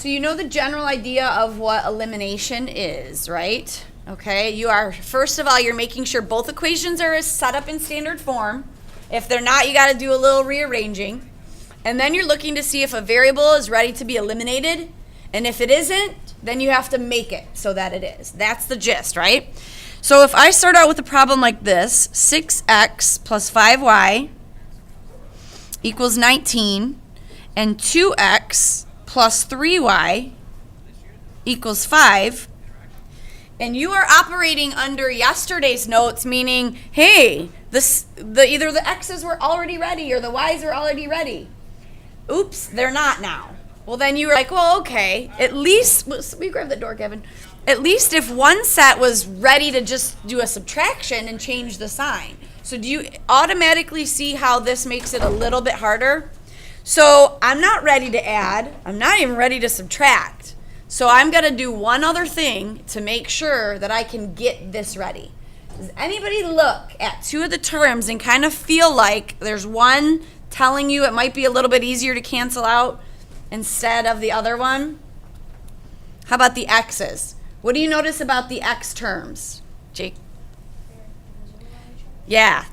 So you know the general idea of what elimination is, right? Okay, you are, first of all, you're making sure both equations are set up in standard form. If they're not, you got to do a little rearranging. And then you're looking to see if a variable is ready to be eliminated. And if it isn't, then you have to make it so that it is. That's the gist, right? So if I start out with a problem like this, 6x plus 5y equals 19, and 2x plus 3y equals 5, and you are operating under yesterday's notes, meaning, hey, either the x's were already ready or the y's were already ready. Oops, they're not now. Well, then you were like, well, okay, at least, we grab the door, Kevin. At least if one set was ready to just do a subtraction and change the sign. So do you automatically see how this makes it a little bit harder? So I'm not ready to add. I'm not even ready to subtract. So I'm going to do one other thing to make sure that I can get this ready. Does anybody look at two of the terms and kind of feel like there's one telling you it might be a little bit easier to cancel out instead of the other one? How about the x's? What do you notice about the x terms, Jake? Yeah,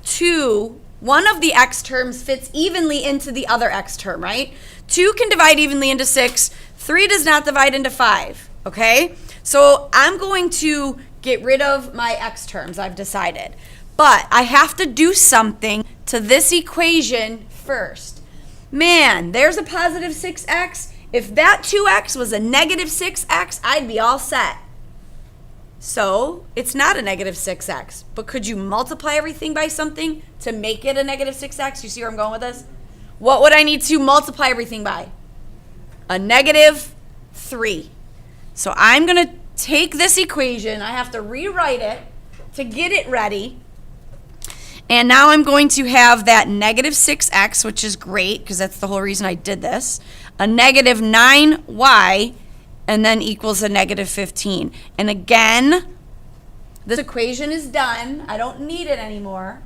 one of the x terms fits evenly into the other x term, right? 2 can divide evenly into 6. 3 does not divide into 5, okay? So I'm going to get rid of my x terms, I've decided. But I have to do something to this equation first. Man, there's a positive 6x. If that 2x was a negative 6x, I'd be all set. So it's not a negative 6x, but could you multiply everything by something to make it a negative 6x? You see where I'm going with this? What would I need to multiply everything by? A negative 3. So I'm going to take this equation. I have to rewrite it to get it ready. And now I'm going to have that negative 6x, which is great because that's the whole reason I did this, a negative 9y, and then equals a negative 15. And again, this equation is done. I don't need it anymore.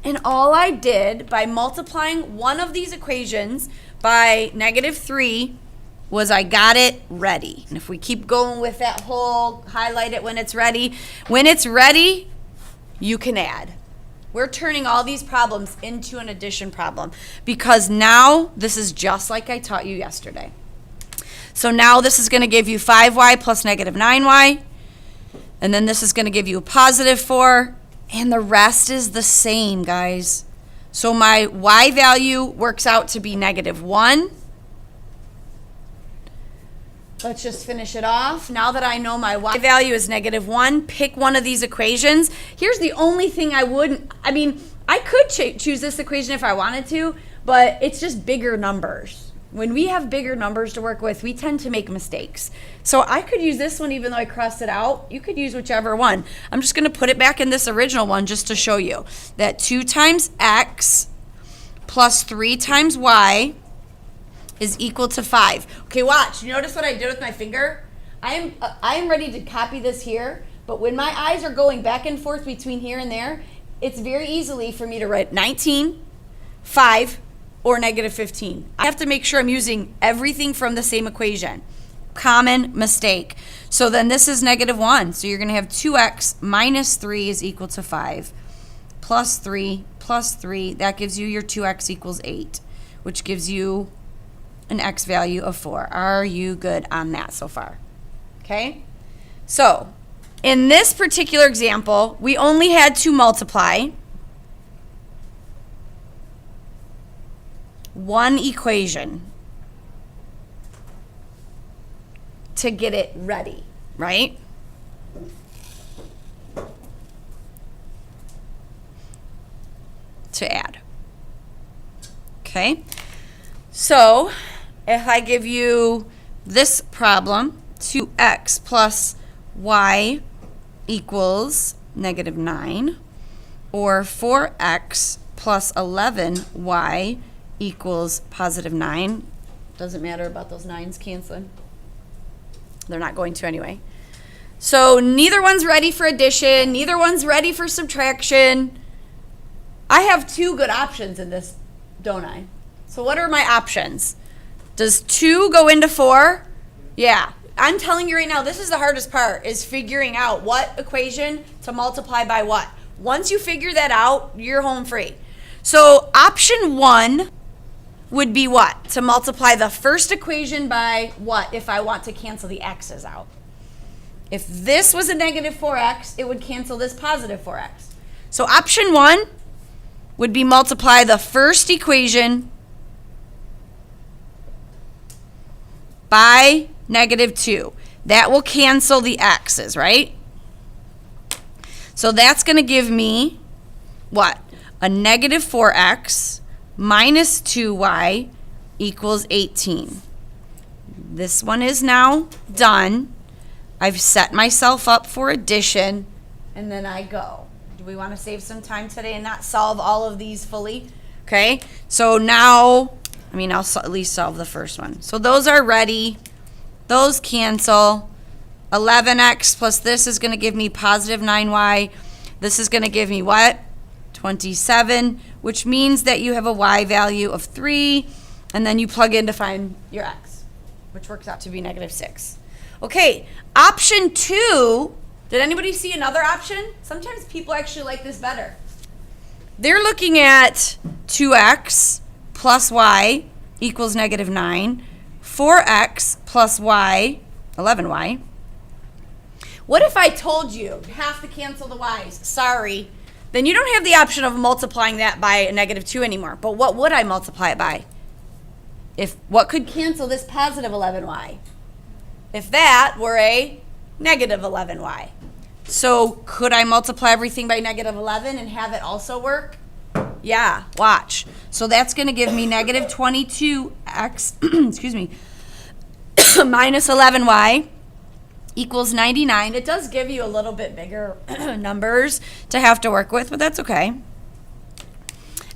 And all I did by multiplying one of these equations by negative 3 was I got it ready. And if we keep going with that whole highlight it when it's ready, you can add. We're turning all these problems into an addition problem because now this is just like I taught you yesterday. So now this is going to give you 5y plus negative 9y, and then this is going to give you a positive 4, and the rest is the same, guys. So my y value works out to be negative 1. Let's just finish it off. Now that I know my y value is negative 1, pick one of these equations. Here's the only thing I could choose this equation if I wanted to, but it's just bigger numbers. When we have bigger numbers to work with, we tend to make mistakes. So I could use this one even though I crossed it out. You could use whichever one. I'm just going to put it back in this original one just to show you that 2 times x plus 3 times y is equal to 5. Okay, watch. You notice what I did with my finger? I am ready to copy this here, but when my eyes are going back and forth between here and there, it's very easily for me to write 19, 5, or negative 15. I have to make sure I'm using everything from the same equation. Common mistake. So then this is negative 1. So you're going to have 2x minus 3 is equal to 5. Plus 3 plus 3. That gives you your 2x equals 8, which gives you an x value of 4. Are you good on that so far? Okay? So in this particular example, we only had to multiply one equation to get it ready, right? To add. Okay? So if I give you this problem, 2x plus y equals negative 9, or 4x plus 11y equals positive 9. Doesn't matter about those 9s canceling. They're not going to anyway. So neither one's ready for addition. Neither one's ready for subtraction. I have 2 good options in this, don't I? So what are my options? Does 2 go into 4? Yeah. I'm telling you right now, this is the hardest part, is figuring out what equation to multiply by what. Once you figure that out, you're home free. So option 1 would be what? To multiply the first equation by what if I want to cancel the x's out? If this was a negative 4x, it would cancel this positive 4x. So option 1 would be multiply the first equation by negative 2. That will cancel the x's, right? So that's going to give me what? A negative 4x minus 2y equals 18. This one is now done. I've set myself up for addition, and then I go. Do we want to save some time today and not solve all of these fully? Okay, so now, I'll at least solve the first one. So those are ready. Those cancel. 11x plus this is going to give me positive 9y. This is going to give me what? 27, which means that you have a y value of 3, and then you plug in to find your x, which works out to be negative 6. Okay, option 2, did anybody see another option? Sometimes people actually like this better. They're looking at 2x plus y equals negative 9, 4x plus y, 11y. What if I told you have to cancel the y's? Sorry. Then you don't have the option of multiplying that by a negative 2 anymore. But what would I multiply it by? What could cancel this positive 11y? If that were a negative 11y. So could I multiply everything by negative 11 and have it also work? Yeah, watch. So that's going to give me negative 22x, excuse me, minus 11y equals 99. It does give you a little bit bigger numbers to have to work with, but that's okay.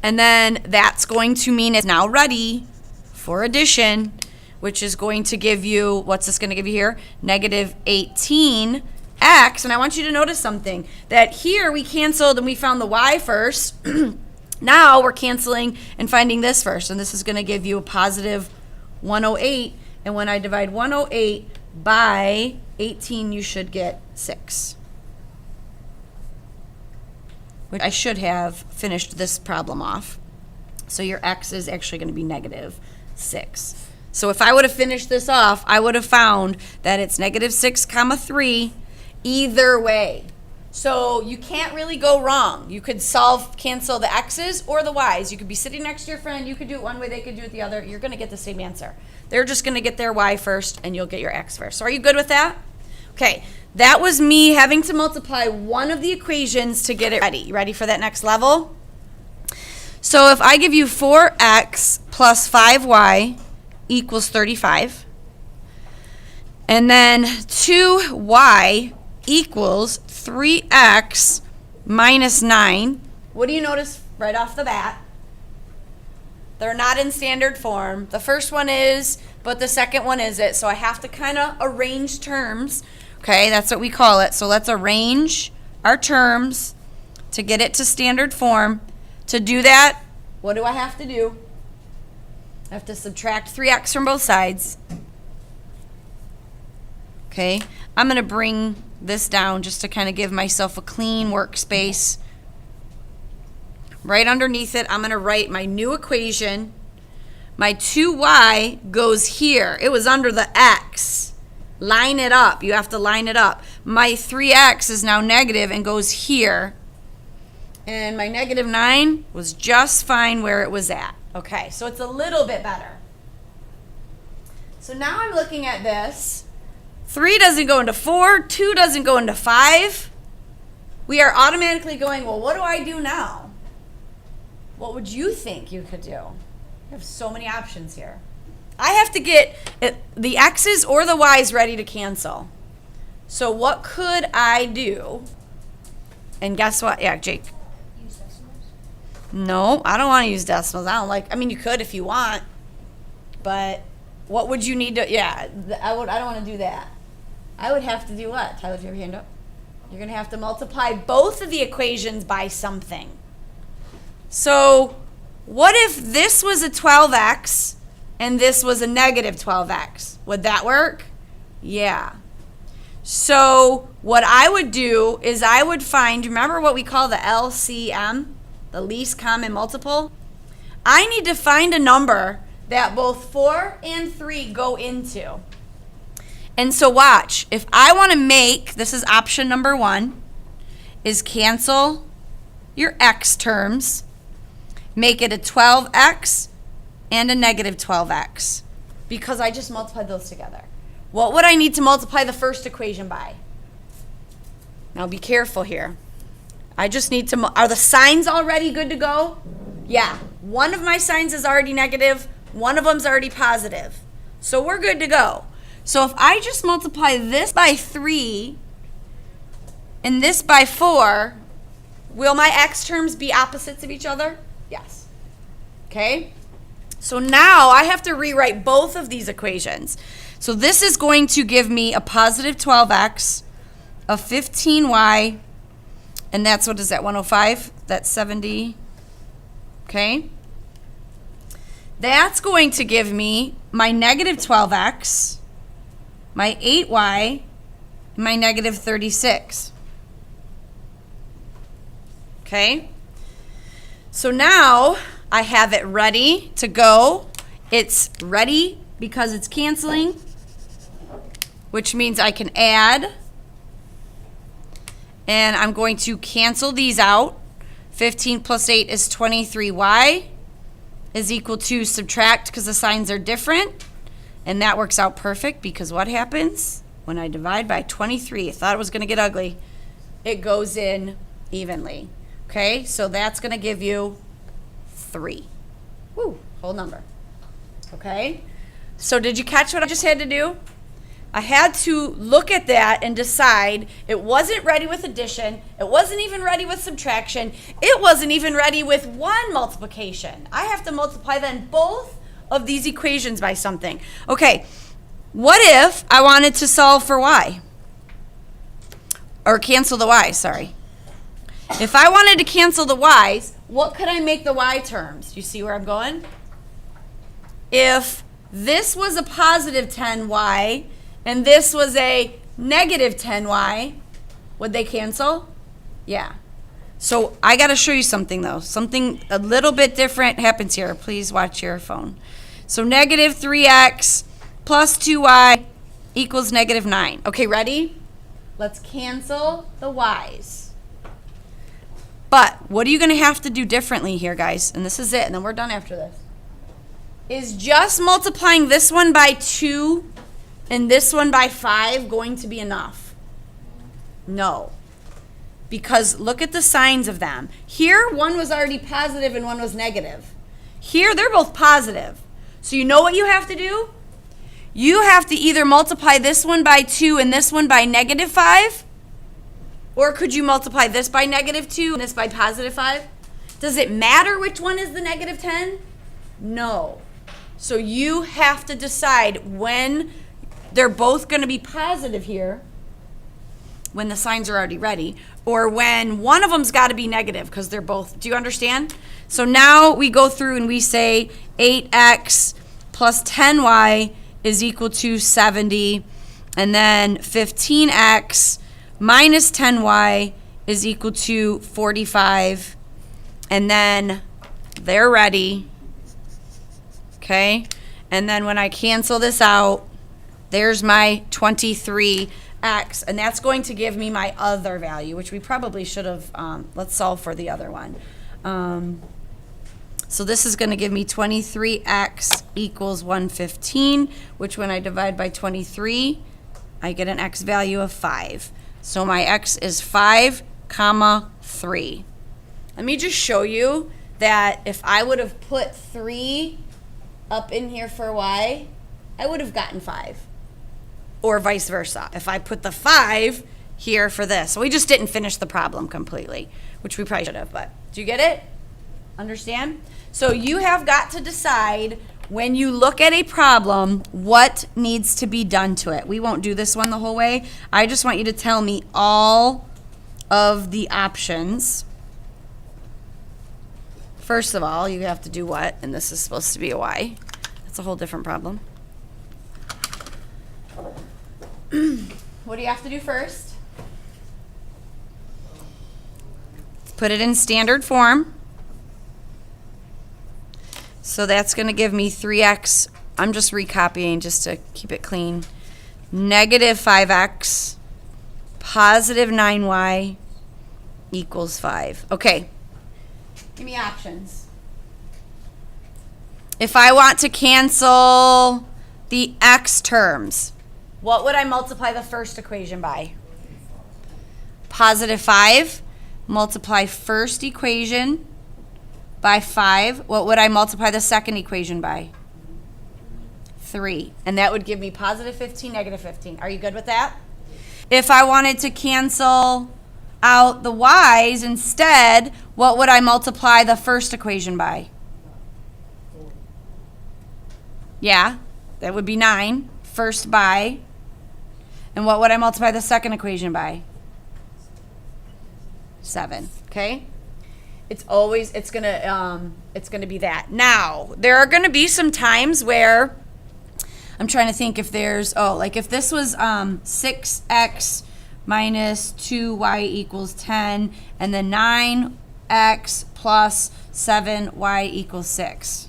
And then that's going to mean it's now ready for addition, which is going to give you, what's this going to give you here? Negative 18x. And I want you to notice something, that here we canceled and we found the y first. Now we're canceling and finding this first, and this is going to give you a positive 108. And when I divide 108 by 18, you should get 6. Which I should have finished this problem off. So your x is actually going to be negative 6. So if I would have finished this off, I would have found that it's negative 6 comma 3 either way. So you can't really go wrong. You could cancel the x's or the y's. You could be sitting next to your friend. You could do it one way, they could do it the other. You're going to get the same answer. They're just going to get their y first, and you'll get your x first. So are you good with that? Okay, that was me having to multiply one of the equations to get it ready. You ready for that next level? So if I give you 4x plus 5y equals 35, and then 2y equals 3x minus 9, what do you notice right off the bat? They're not in standard form. The first one is, but the second one isn't. So I have to kind of arrange terms. Okay, that's what we call it. So let's arrange our terms to get it to standard form. To do that, what do I have to do? I have to subtract 3x from both sides. Okay, I'm going to bring this down just to kind of give myself a clean workspace. Right underneath it, I'm going to write my new equation. My 2y goes here. It was under the x. Line it up. You have to line it up. My 3x is now negative and goes here. And my negative 9 was just fine where it was at. Okay, so it's a little bit better. So now I'm looking at this. 3 doesn't go into 4. 2 doesn't go into 5. We are automatically going, well, what do I do now? What would you think you could do? You have so many options here. I have to get the x's or the y's ready to cancel. So what could I do? And guess what? Yeah, Jake. Use decimals? No, I don't want to use decimals. You could if you want. But what would you need to, I don't want to do that. I would have to do what? Tyler, do you have your hand up? You're going to have to multiply both of the equations by something. So what if this was a 12x and this was a negative 12x. Would that work? Yeah. So what I would do is I would find, remember what we call the LCM, the least common multiple? I need to find a number that both 4 and 3 go into. And so watch, if I want to make, this is option number 1, is cancel your x terms, make it a 12x and a negative 12x, because I just multiplied those together. What would I need to multiply the first equation by? Now be careful here. I just need to, are the signs already good to go? Yeah, one of my signs is already negative, one of them's already positive. So we're good to go. So if I just multiply this by 3 and this by 4, will my x terms be opposites of each other? Yes. Okay? So now I have to rewrite both of these equations. So this is going to give me a positive 12x, a 15y, and that's, what is that, 105? That's 70. Okay? That's going to give me my negative 12x, my 8y, and my negative 36. Okay? So now I have it ready to go. It's ready because it's canceling, which means I can add. And I'm going to cancel these out. 15 plus 8 is 23y is equal to subtract, because the signs are different. And that works out perfect, because what happens when I divide by 23? I thought it was going to get ugly. It goes in evenly. Okay, so that's going to give you 3. Woo, whole number. Okay, so did you catch what I just had to do? I had to look at that and decide it wasn't ready with addition. It wasn't even ready with subtraction. It wasn't even ready with one multiplication. I have to multiply then both of these equations by something. Okay, what if I wanted to solve for y? Or cancel the y, sorry. If I wanted to cancel the y's, what could I make the y terms? You see where I'm going? If this was a positive 10y and this was a negative 10y, would they cancel? Yeah. So I got to show you something, though. Something a little bit different happens here. Please watch your phone. So negative 3x plus 2y equals negative 9. Okay, ready? Let's cancel the y's. But what are you going to have to do differently here, guys? And this is it, and then we're done after this. Is just multiplying this one by 2 and this one by 5 going to be enough? No. Because look at the signs of them. Here, one was already positive and one was negative. Here, they're both positive. So you know what you have to do? You have to either multiply this one by 2 and this one by negative 5, or could you multiply this by negative 2 and this by positive 5? Does it matter which one is the negative 10? No. So you have to decide when they're both going to be positive here, when the signs are already ready, or when one of them's got to be negative because they're both. Do you understand? So now we go through and we say 8x plus 10y is equal to 70, and then 15x minus 10y is equal to 45, and then they're ready. Okay, and then when I cancel this out, there's my 23x, and that's going to give me my other value, which we probably should have, let's solve for the other one. So this is going to give me 23x equals 115, which when I divide by 23, I get an x value of 5. So my x is 5, 3. Let me just show you that if I would have put 3 up in here for y, I would have gotten 5. Or vice versa. If I put the 5 here for this. So we just didn't finish the problem completely, which we probably should have, but do you get it? Understand? So you have got to decide when you look at a problem what needs to be done to it. We won't do this one the whole way. I just want you to tell me all of the options. First of all, you have to do what? And this is supposed to be a y. That's a whole different problem. What do you have to do first? Put it in standard form. So that's going to give me 3x. I'm just recopying just to keep it clean. Negative 5x, positive 9y equals 5. Okay. Give me options. If I want to cancel the x terms, what would I multiply the first equation by? Positive 5. Multiply first equation by 5. What would I multiply the second equation by? 3. And that would give me positive 15, negative 15. Are you good with that? If I wanted to cancel out the y's instead, what would I multiply the first equation by? Yeah, that would be 9. First by. And what would I multiply the second equation by? 7. Okay? It's gonna be that. Now, there are gonna be some times where I'm trying to think if there's like if this was 6x minus 2y equals 10, and then 9x plus 7y equals 6.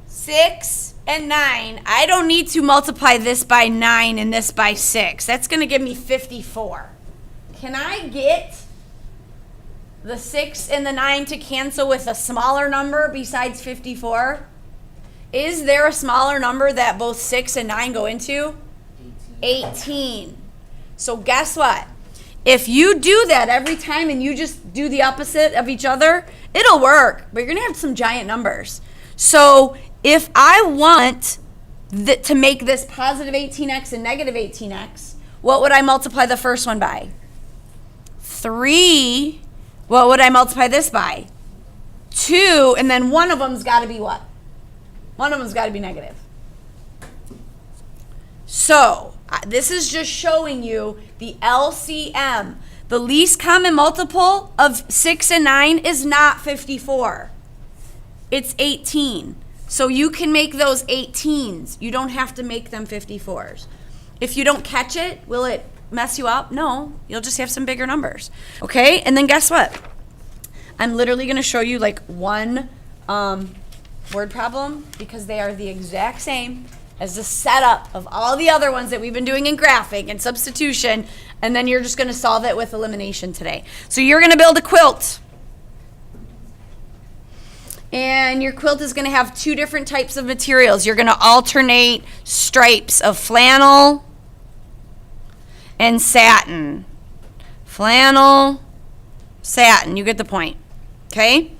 6 and 9. I don't need to multiply this by 9 and this by 6. That's gonna give me 54. Can I get the 6 and the 9 to cancel with a smaller number besides 54? Is there a smaller number that both 6 and 9 go into? 18. So guess what? If you do that every time and you just do the opposite of each other, it'll work, but you're going to have some giant numbers. So if I want to make this positive 18x and negative 18x, what would I multiply the first one by? 3. What would I multiply this by? 2, and then one of them's got to be what? One of them's got to be negative. So this is just showing you the LCM. The least common multiple of 6 and 9 is not 54. It's 18. So you can make those 18s. You don't have to make them 54s. If you don't catch it, will it mess you up? No, you'll just have some bigger numbers. Okay, and then guess what? I'm literally going to show you like one word problem because they are the exact same as the setup of all the other ones that we've been doing in graphing and substitution, and then you're just going to solve it with elimination today. So you're going to build a quilt. And your quilt is going to have 2 different types of materials. You're going to alternate stripes of flannel and satin. Flannel, satin. You get the point. Okay?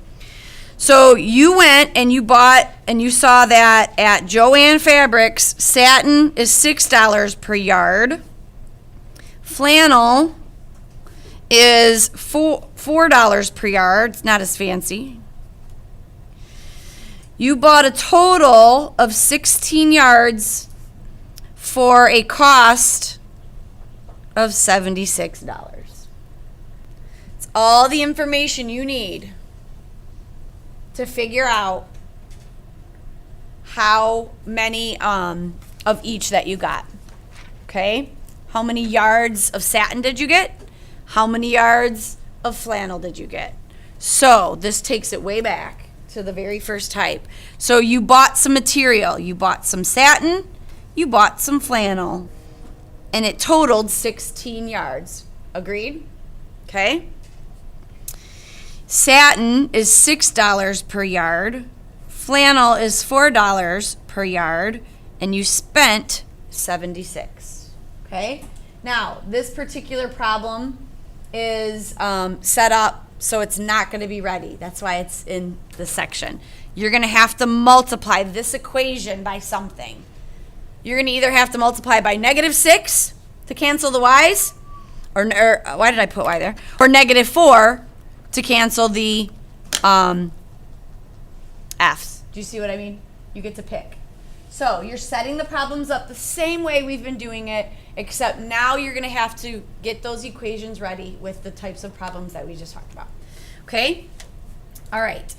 So you went and you bought and you saw that at Joann Fabrics, satin is $6 per yard. Flannel is $4 per yard. It's not as fancy. You bought a total of 16 yards for a cost of $76. It's all the information you need to figure out how many of each that you got. Okay? How many yards of satin did you get? How many yards of flannel did you get? So this takes it way back to the very first type. So you bought some material. You bought some satin. You bought some flannel. And it totaled 16 yards. Agreed? Okay? Satin is $6 per yard. Flannel is $4 per yard. And you spent $76. Okay? Now, this particular problem is set up so it's not going to be ready. That's why it's in the section. You're going to have to multiply this equation by something. You're going to either have to multiply by -6 to cancel the y's, or why did I put y there? Or -4 to cancel the f's. Do you see what I mean? You get to pick. So you're setting the problems up the same way we've been doing it, except now you're going to have to get those equations ready with the types of problems that we just talked about. Okay? All right.